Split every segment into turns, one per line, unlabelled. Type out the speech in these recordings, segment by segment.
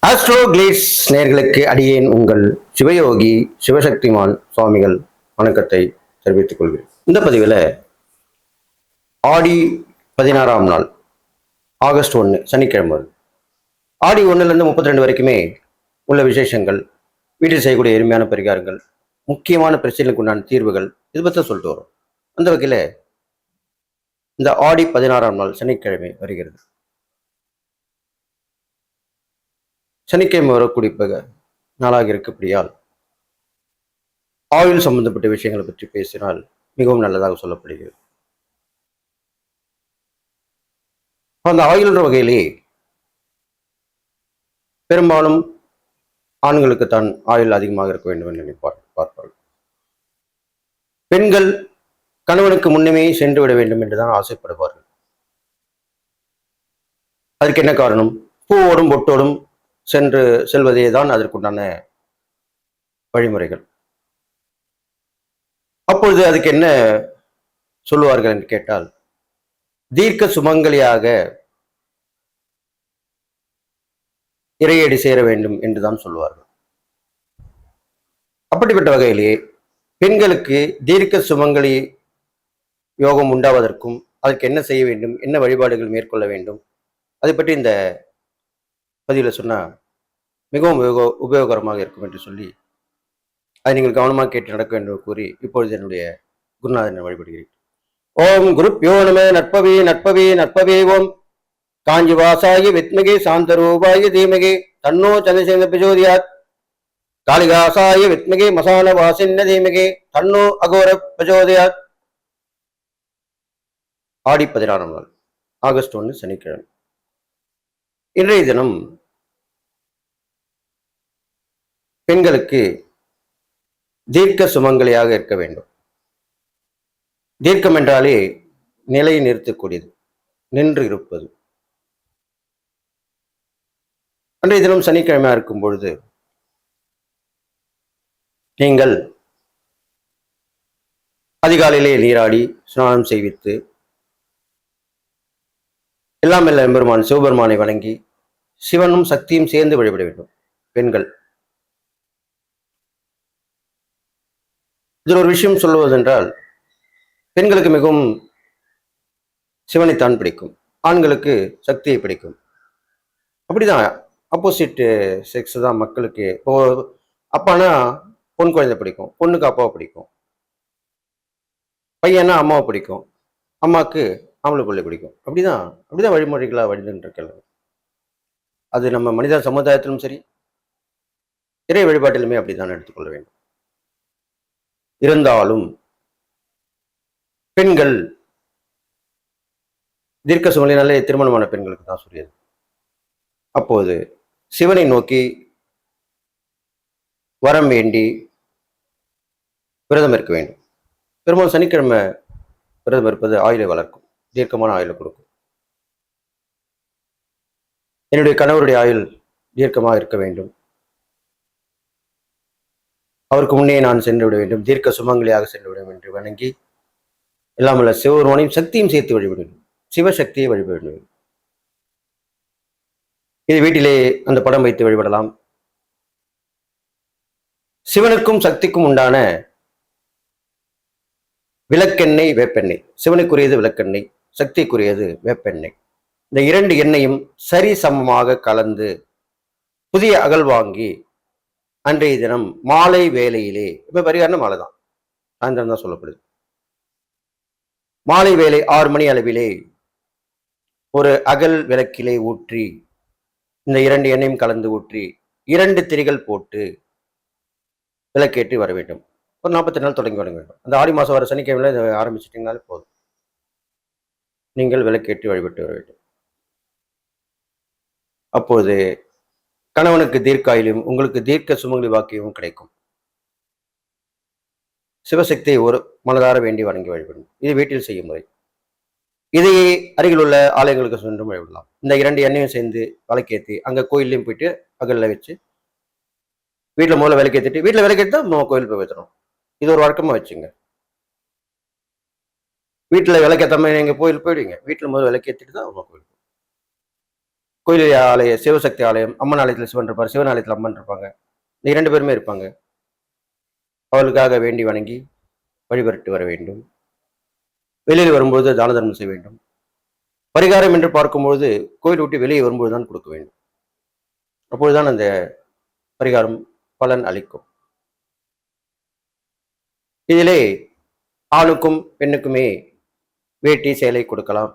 Astro கிளீட்ஸ் நேர்களுக்கு அடியேன் உங்கள் சிவயோகி சிவசக்திமான் சுவாமிகள் வணக்கத்தை தெரிவித்துக் கொள்கிறேன். இந்த பதிவில் ஆடி 16ஆம் நாள் ஆகஸ்ட் 1 சனிக்கிழமை, ஆடி 1லேருந்து 32 வரைக்குமே உள்ள விசேஷங்கள், வீட்டில் செய்யக்கூடிய எளிமையான பரிகாரங்கள், முக்கியமான பிரச்சனைகளுக்கு உண்டான தீர்வுகள், இது பற்றி சொல்லிட்டு வரும். அந்த வகையில் இந்த ஆடி 16ஆம் நாள் சனிக்கிழமை வருகிறது. சனிக்கிழமை வரக்கூடிய நாளாக இருக்கப்படியால் ஆயுள் சம்பந்தப்பட்ட விஷயங்களை பற்றி பேசினால் மிகவும் நல்லதாக சொல்லப்படுகிறது. அந்த ஆயுள்ன்ற வகையிலே பெரும்பாலும் ஆண்களுக்குத்தான் ஆயுள் அதிகமாக இருக்க வேண்டும் என்று பார்ப்பார்கள். பெண்கள் கணவனுக்கு முன்னமே சென்று விட வேண்டும் என்றுதான் ஆசைப்படுவார்கள். அதற்கு என்ன காரணம்? பூவோடும் பொட்டோடும் செல்வதே தான் அதற்குண்டான வழிமுறைகள். அப்பொழுது அதுக்கு என்ன சொல்லுவார்கள் என்று கேட்டால், தீர்க்க சுமங்கலியாக இறையடி சேர வேண்டும் என்றுதான் சொல்லுவார்கள். அப்படிப்பட்ட வகையிலே பெண்களுக்கு தீர்க்க சுமங்கலி யோகம் உண்டாவதற்கும் அதற்கு என்ன செய்ய வேண்டும், என்ன வழிபாடுகள் மேற்கொள்ள வேண்டும், அதை பற்றி இந்த பதிவில் சொன்னால் மிகவும் உபயோகரமாக இருக்கும் என்று சொல்லி அதை நீங்கள் கவனமாக கேட்டு நடக்க வேண்டும் கூறி இப்பொழுது என்னுடைய குருநாதனை வழிபடுகிறேன். ஓம் குருப்யோ நம நற்பவே நற்பவே நற்பவே ஓம் காஞ்சி வாசாயி வித்மகே சாந்தரூபாய தீமகே தன்னோ சந்திரசேகர பிரஜோதியாத் காளிகாசாய வித்மகே மசான வாசின்ன தீமகே தன்னோ அகோர பிரஜோதியாத். ஆடி 16ஆம் நாள் ஆகஸ்ட் 1 சனிக்கிழமை. இன்றைய தினம் பெண்களுக்கு தீர்க்க சுமங்கலியாக இருக்க வேண்டும். தீர்க்கம் என்றாலே நிலையை நிறுத்தக்கூடியது, நின்று இருப்பது. அன்றைய தினம் சனிக்கிழமையா இருக்கும் பொழுது நீங்கள் அதிகாலையிலே நீராடி ஸ்நானம் செய்வித்து எல்லாம் எல்லாம் எம்பெருமான் சிவபெருமானை வணங்கி சிவனும் சக்தியும் சேர்ந்து வழிபட வேண்டும் பெண்கள். இதில் ஒரு விஷயம் சொல்லுவதென்றால், பெண்களுக்கு மிகவும் சிவனைத்தான் பிடிக்கும், ஆண்களுக்கு சக்தியை பிடிக்கும். அப்படிதான் ஆப்போசிட் செக்ஸ் தான் மக்களுக்கு. இப்போ அப்பானா பொன் குழந்தை பிடிக்கும், பொண்ணுக்கு அப்பாவை பிடிக்கும். பையனா அம்மாவை பிடிக்கும், அம்மாவுக்கு ஆம்பளை பிள்ளை பிடிக்கும். அப்படிதான் வழிமுறைகளாக வழிந்துருக்கிறது. அது நம்ம மனித சமுதாயத்திலும் சரி, இறை வழிபாட்டிலுமே அப்படித்தான் எடுத்துக்கொள்ள வேண்டும். இருந்தாலும் பெண்கள் தீர்க்க சுமங்கலினாலே திருமணமான பெண்களுக்கு தான் சொல்லியது. அப்போது சிவனை நோக்கி வரம் வேண்டி விரதம் இருக்க வேண்டும். பெரும்பாலும் சனிக்கிழமை விரதம் இருப்பது ஆயுளை வளர்க்கும், தீர்க்கமான ஆயுளை கொடுக்கும். என்னுடைய கணவருடைய ஆயுள் தீர்க்கமாக இருக்க வேண்டும், அவருக்கு முன்னே நான் சென்று விட வேண்டும், தீர்க்க சுமங்கலியாக சென்று விட வேண்டும் என்று வணங்கி எல்லாம் உள்ள சிவபெருமானையும் சக்தியும் சேர்த்து வழிபட வேண்டும், சிவசக்தியை வழிபட வேண்டும். இது வீட்டிலே அந்த படம் வைத்து வழிபடலாம். சிவனுக்கும் சக்திக்கும் உண்டான விளக்கெண்ணெய், வேப்பெண்ணெய். சிவனுக்குரியது விளக்கெண்ணெய், சக்திக்குரியது வேப்பெண்ணெய். இந்த 2 எண்ணெயும் சரி சமமாக கலந்து புதிய அகல் வாங்கி அன்றைய தினம் மாலை வேளையிலே, இப்ப பரிகாரம் மாலை தான், சாயந்தரம் தான் சொல்லப்படுது, மாலை வேலை 6 மணி அளவிலே ஒரு அகல் விளக்கிலே ஊற்றி, இந்த 2 எண்ணெயும் கலந்து ஊற்றி 2 திரிகள் போட்டு விளக்கேற்றி வர வேண்டும். ஒரு 48 நாள் தொடங்கி வர வேண்டும். அந்த ஆடி மாதம் வர சனிக்கிழமையில ஆரம்பிச்சிட்டிங்கனாலே போதும், நீங்கள் விளக்கேற்றி வழிபட்டு வர வேண்டும். அப்போது கணவனுக்கு தீர்க்காயிலும் உங்களுக்கு தீர்க்க சுமங்கலி வாக்கியமும் கிடைக்கும். சிவசக்தியை ஒரு மனதார வேண்டி வணங்கி வழிபடும். இது வீட்டில் செய்யும் முறை. இதை அருகில் உள்ள ஆலயங்களுக்கு சென்று வழிபடலாம். இந்த 2 எண்ணெயும் சேர்ந்து விளக்கேற்றி அங்கே கோயிலையும் போயிட்டு அகலில் வச்சு வீட்டில் முதல்ல விளக்கேற்றிட்டு, வீட்டில் விளக்கேற்றி தான் கோயில் போய் வைத்தணும். இது ஒரு வழக்கமாக வச்சுங்க. வீட்டில் விளக்கேற்றாம நீங்கள் கோயில் போயிடுவீங்க, வீட்டில் முதல்ல விளக்கேற்றிட்டு தான் கோயில். கோயில் ஆலய சிவசக்தி ஆலயம், அம்மன் ஆலயத்தில் சிவன் இருப்பார், சிவன் ஆலயத்தில் அம்மன் இருப்பாங்க. இந்த 2 பேருமே இருப்பாங்க. அவர்களுக்காக வேண்டி வணங்கி வழிபட்டு வர வேண்டும். வெளியில் வரும்போது தான தர்மம் செய்ய வேண்டும். பரிகாரம் என்று பார்க்கும்போது கோயில் விட்டு வெளியே வரும்போது தான் கொடுக்க வேண்டும். அப்பொழுதுதான் அந்த பரிகாரம் பலன் அளிக்கும். இதிலே ஆணுக்கும் பெண்ணுக்குமே வேட்டி சேலை கொடுக்கலாம்,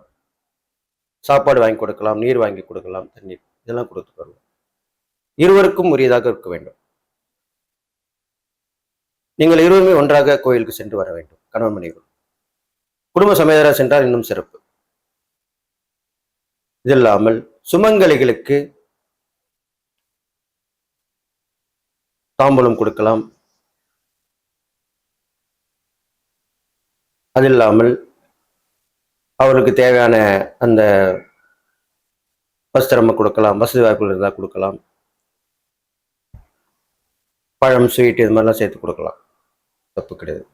சாப்பாடு வாங்கி கொடுக்கலாம், நீர் வாங்கி கொடுக்கலாம், தண்ணீர் இதெல்லாம் கொடுத்து வரலாம். இருவருக்கும் உரியதாக இருக்க வேண்டும். நீங்கள் இருவருமே ஒன்றாக கோயிலுக்கு சென்று வர வேண்டும். கணவன் மனைவி குடும்ப சமேதராக சென்றால் இன்னும் சிறப்பு. இது இல்லாமல் சுமங்கலிகளுக்கு தாம்பூலம் கொடுக்கலாம். அது இல்லாமல் அவருக்கு தேவையான அந்த வஸ்திரம் கொடுக்கலாம், வசதி வாய்ப்புகள் இருந்தால் கொடுக்கலாம், பழம் ஸ்வீட் இது மாதிரிலாம் சேர்த்து கொடுக்கலாம், தப்பு கிடையாது.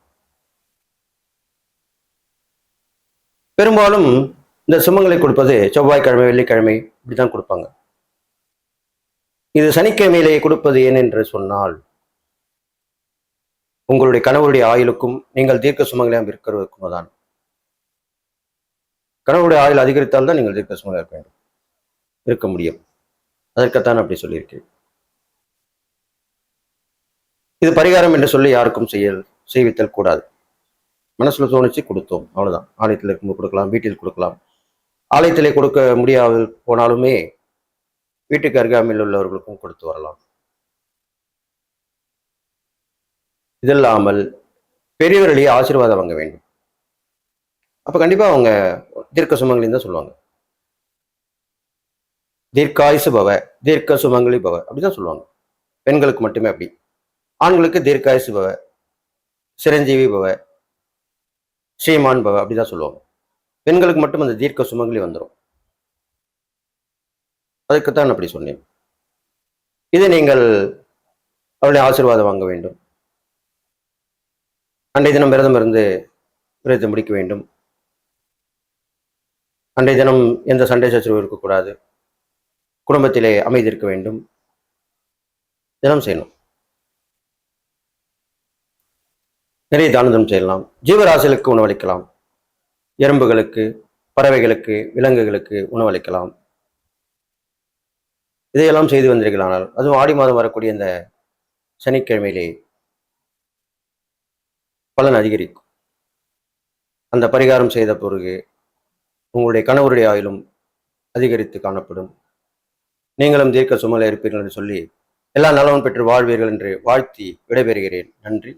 பெரும்பாலும் இந்த சுமங்களை கொடுப்பது செவ்வாய்க்கிழமை வெள்ளிக்கிழமை இப்படிதான் கொடுப்பாங்க. இது சனிக்கிழமையிலேயே கொடுப்பது ஏன் என்று சொன்னால் உங்களுடைய கணவருடைய ஆயுளுக்கும் நீங்கள் தீர்க்க சுமங்கலியாக இருக்கிறதுக்கும் தான். கணவருடைய ஆயுள் அதிகரித்தால் தான் நீங்கள் தீர்க்க சுமங்கலியாக இருக்க வேண்டும், இருக்க முடியும். அதற்குத்தான் அப்படி சொல்லியிருக்கேன். இது பரிகாரம் என்று சொல்லி யாருக்கும் செய்வித்தல் கூடாது. மனசுல தோணிச்சு கொடுத்தோம், அவ்வளவுதான். ஆலயத்தில் இருக்கும்போது கொடுக்கலாம், வீட்டில் கொடுக்கலாம். ஆலயத்திலே கொடுக்க முடியாது போனாலுமே வீட்டுக்கு அருகாமையில் உள்ளவர்களுக்கும் கொடுத்து வரலாம். இதில்லாமல் பெரியவர்களையே ஆசீர்வாதம் வாங்க வேண்டும். அப்ப கண்டிப்பா அவங்க தீர்க்க சுமங்கலின்னு தான் சொல்லுவாங்க. தீர்க்காயுசு பவ, தீர்க்க சுமங்கலி பவ அப்படிதான் சொல்லுவாங்க. பெண்களுக்கு மட்டுமே அப்படி. ஆண்களுக்கு தீர்க்காயுசு பவ, சிரஞ்சீவி பவ, ஸ்ரீமான் பவ அப்படிதான் சொல்லுவாங்க. பெண்களுக்கு மட்டும் அந்த தீர்க்க சுமங்கலி வந்துடும். அதுக்குத்தான் அப்படி சொன்னேன். இதை நீங்கள் அவருடைய ஆசீர்வாதம் வாங்க வேண்டும். அன்றைய தினம் விரதம் இருந்து விரதத்தை முடிக்க வேண்டும். அன்றைய தினம் எந்த சண்டை சச்சரவு இருக்கக்கூடாது. குடும்பத்திலே அமைதி இருக்க வேண்டும். தினம் செய்யணும். நிறைய தானதம் செய்யலாம். ஜீவராசிகளுக்கு உணவளிக்கலாம். எறும்புகளுக்கு, பறவைகளுக்கு, விலங்குகளுக்கு உணவளிக்கலாம். இதையெல்லாம் செய்து வந்தீர்களானால், அதுவும் ஆடி மாதம் வரக்கூடிய இந்த சனிக்கிழமையிலே பலன் அதிகரிக்கும். அந்த பரிகாரம் செய்த பிறகு உங்களுடைய கணவருடைய ஆயுளும் அதிகரித்து காணப்படும். நீங்களும் தீர்க்க சுமல இருப்பீர்கள் என்று சொல்லி எல்லா நலமும் பெற்று வாழ்வீர்கள் என்று வாழ்த்தி விடைபெறுகிறேன். நன்றி.